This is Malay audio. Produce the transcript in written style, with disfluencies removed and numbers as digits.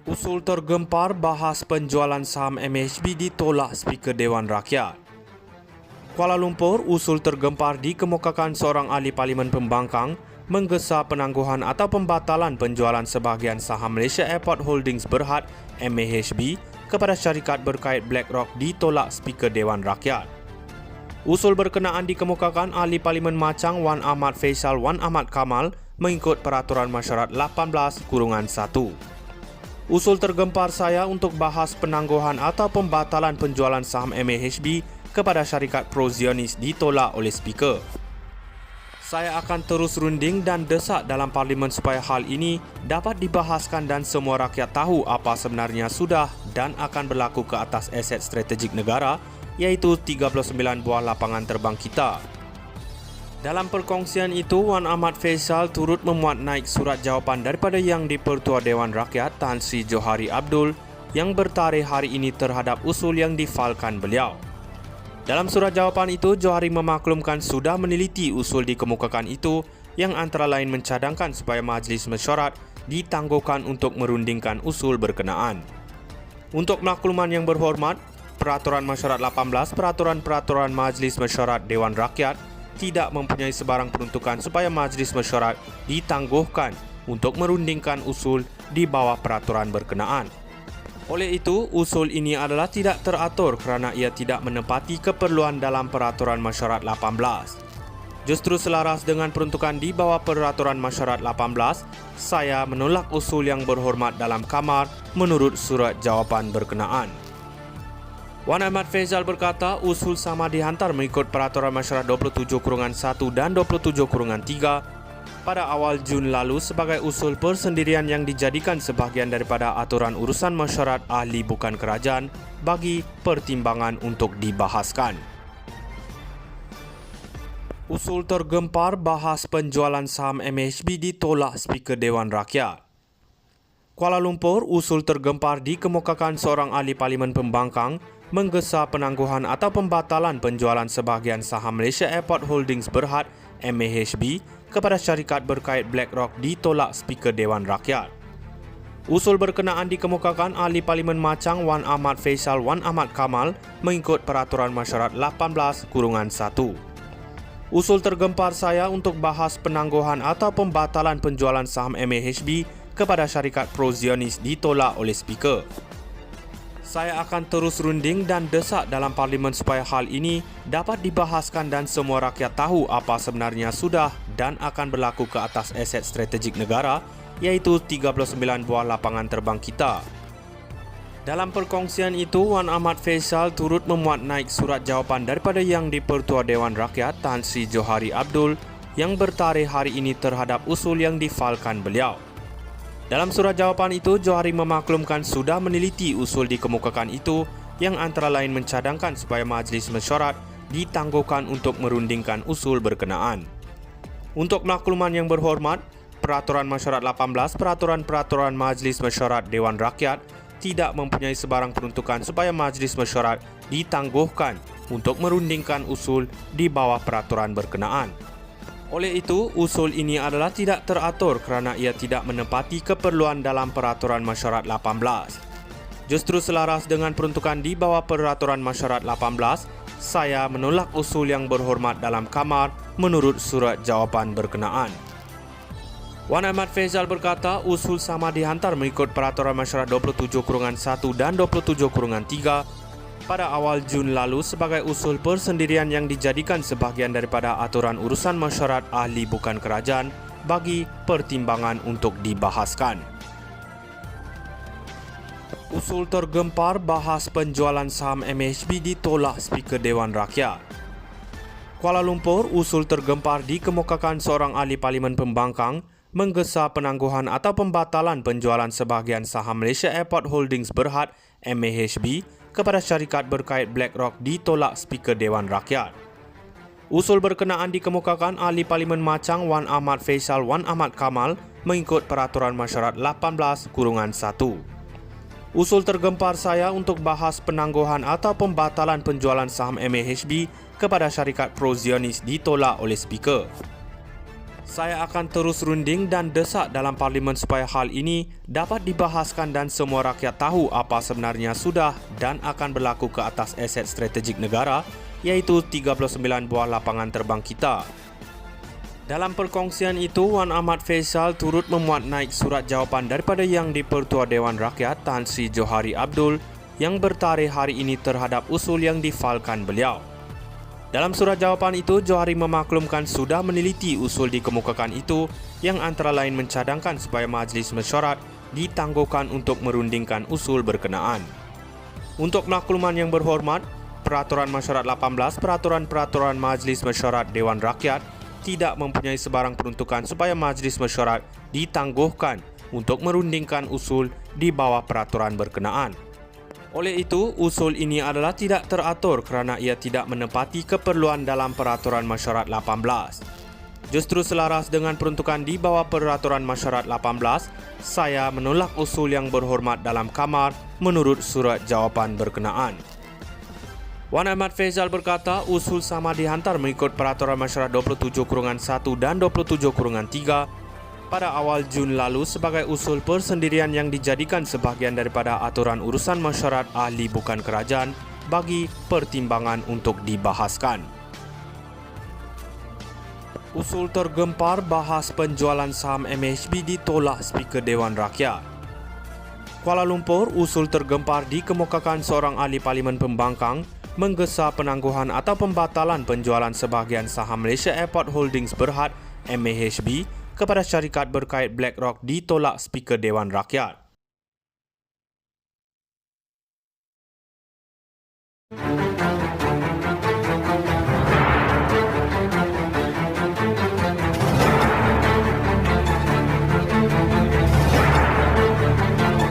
Usul tergempar bahas penjualan saham MHB ditolak Speaker Dewan Rakyat. Kuala Lumpur, usul tergempar dikemukakan seorang ahli Parlimen Pembangkang menggesa penangguhan atau pembatalan penjualan sebahagian saham Malaysia Airport Holdings Berhad MAHB kepada syarikat berkait BlackRock ditolak Speaker Dewan Rakyat. Usul berkenaan dikemukakan ahli Parlimen Machang Wan Ahmad Faisal Wan Ahmad Kamal mengikut Peraturan Mesyuarat 18-1. Usul tergempar saya untuk bahas penangguhan atau pembatalan penjualan saham MAHB kepada syarikat pro-Zionis ditolak oleh Speaker. Saya akan terus runding dan desak dalam Parlimen supaya hal ini dapat dibahaskan dan semua rakyat tahu apa sebenarnya sudah dan akan berlaku ke atas aset strategik negara, iaitu 39 buah lapangan terbang kita. Dalam perkongsian itu, Wan Ahmad Faisal turut memuat naik surat jawapan daripada Yang di-Pertua Dewan Rakyat Tan Sri Johari Abdul yang bertarikh hari ini terhadap usul yang difalkan beliau. Dalam surat jawapan itu, Johari memaklumkan sudah meneliti usul dikemukakan itu yang antara lain mencadangkan supaya Majlis Mesyuarat ditangguhkan untuk merundingkan usul berkenaan. Untuk makluman yang berhormat, Peraturan Mesyuarat 18 Peraturan-Peraturan Majlis Mesyuarat Dewan Rakyat tidak mempunyai sebarang peruntukan supaya Majlis Mesyuarat ditangguhkan untuk merundingkan usul di bawah peraturan berkenaan. Oleh itu, usul ini adalah tidak teratur kerana ia tidak menepati keperluan dalam Peraturan Mesyuarat 18. Justru selaras dengan peruntukan di bawah Peraturan Mesyuarat 18, saya menolak usul yang berhormat dalam kamar menurut surat jawapan berkenaan. Wan Ahmad Faisal berkata usul sama dihantar mengikut Peraturan Mesyuarat 27-1 dan 27-3 pada awal Jun lalu sebagai usul persendirian yang dijadikan sebahagian daripada aturan urusan mesyuarat ahli bukan kerajaan bagi pertimbangan untuk dibahaskan. Usul tergempar bahas penjualan saham MHB ditolak Speaker Dewan Rakyat. Kuala Lumpur, usul tergempar dikemukakan seorang ahli Parlimen Pembangkang menggesa penangguhan atau pembatalan penjualan sebahagian saham Malaysia Airport Holdings Berhad MAHB kepada syarikat berkait BlackRock ditolak Speaker Dewan Rakyat. Usul berkenaan dikemukakan ahli Parlimen Machang Wan Ahmad Faisal Wan Ahmad Kamal mengikut Peraturan Mesyuarat 18-1. Usul tergempar saya untuk bahas penangguhan atau pembatalan penjualan saham MAHB kepada syarikat pro-Zionis ditolak oleh Speaker. Saya akan terus runding dan desak dalam Parlimen supaya hal ini dapat dibahaskan dan semua rakyat tahu apa sebenarnya sudah dan akan berlaku ke atas aset strategik negara, iaitu 39 buah lapangan terbang kita. Dalam perkongsian itu, Wan Ahmad Faisal turut memuat naik surat jawapan daripada Yang di-Pertua Dewan Rakyat Tan Sri Johari Abdul yang bertarikh hari ini terhadap usul yang difalkan beliau. Dalam surat jawapan itu, Johari memaklumkan sudah meneliti usul dikemukakan itu yang antara lain mencadangkan supaya Majlis Mesyuarat ditangguhkan untuk merundingkan usul berkenaan. Untuk makluman yang berhormat, Peraturan Mesyuarat 18 Peraturan-Peraturan Majlis Mesyuarat Dewan Rakyat tidak mempunyai sebarang peruntukan supaya Majlis Mesyuarat ditangguhkan untuk merundingkan usul di bawah peraturan berkenaan. Oleh itu, usul ini adalah tidak teratur kerana ia tidak menepati keperluan dalam Peraturan Mesyuarat 18. Justru selaras dengan peruntukan di bawah Peraturan Mesyuarat 18, saya menolak usul yang berhormat dalam kamar menurut surat jawapan berkenaan. Wan Ahmad Faisal berkata usul sama dihantar mengikut Peraturan Mesyuarat 27-1 dan 27-3 pada awal Jun lalu sebagai usul persendirian yang dijadikan sebahagian daripada aturan urusan mesyuarat ahli bukan kerajaan bagi pertimbangan untuk dibahaskan. Usul tergempar bahas penjualan saham MHB ditolak Speaker Dewan Rakyat. Kuala Lumpur, usul tergempar dikemukakan seorang ahli Parlimen Pembangkang menggesa penangguhan atau pembatalan penjualan sebahagian saham Malaysia Airport Holdings Berhad MAHB kepada syarikat berkait BlackRock ditolak Speaker Dewan Rakyat. Usul berkenaan dikemukakan ahli Parlimen Machang Wan Ahmad Faisal Wan Ahmad Kamal mengikut Peraturan Mesyuarat 18-1. Usul tergempar saya untuk bahas penangguhan atau pembatalan penjualan saham MAHB kepada syarikat pro-Zionis ditolak oleh Speaker. Saya akan terus runding dan desak dalam parlimen supaya hal ini dapat dibahaskan dan semua rakyat tahu apa sebenarnya sudah dan akan berlaku ke atas aset strategik negara, iaitu 39 buah lapangan terbang kita. Dalam perkongsian itu, Wan Ahmad Faisal turut memuat naik surat jawapan daripada Yang di-Pertua Dewan Rakyat Tan Sri Johari Abdul yang bertarikh hari ini terhadap usul yang difalkan beliau. Dalam surat jawapan itu, Johari memaklumkan sudah meneliti usul dikemukakan itu yang antara lain mencadangkan supaya Majlis Mesyuarat ditangguhkan untuk merundingkan usul berkenaan. Untuk makluman yang berhormat, Peraturan Mesyuarat 18 Peraturan-Peraturan Majlis Mesyuarat Dewan Rakyat tidak mempunyai sebarang peruntukan supaya Majlis Mesyuarat ditangguhkan untuk merundingkan usul di bawah peraturan berkenaan. Oleh itu, usul ini adalah tidak teratur kerana ia tidak menepati keperluan dalam Peraturan Mesyuarat 18. Justru selaras dengan peruntukan di bawah Peraturan Mesyuarat 18, saya menolak usul yang berhormat dalam kamar menurut surat jawapan berkenaan. Wan Ahmad Faisal berkata, usul sama dihantar mengikut Peraturan Mesyuarat 27/1 dan 27/3 pada awal Jun lalu sebagai usul persendirian yang dijadikan sebahagian daripada aturan urusan mesyuarat ahli bukan kerajaan bagi pertimbangan untuk dibahaskan. Usul tergempar bahas penjualan saham MHB ditolak Speaker Dewan Rakyat. Kuala Lumpur, usul tergempar dikemukakan seorang ahli Parlimen Pembangkang menggesa penangguhan atau pembatalan penjualan sebahagian saham Malaysia Airport Holdings Berhad MAHB kepada syarikat berkait BlackRock ditolak Speaker Dewan Rakyat.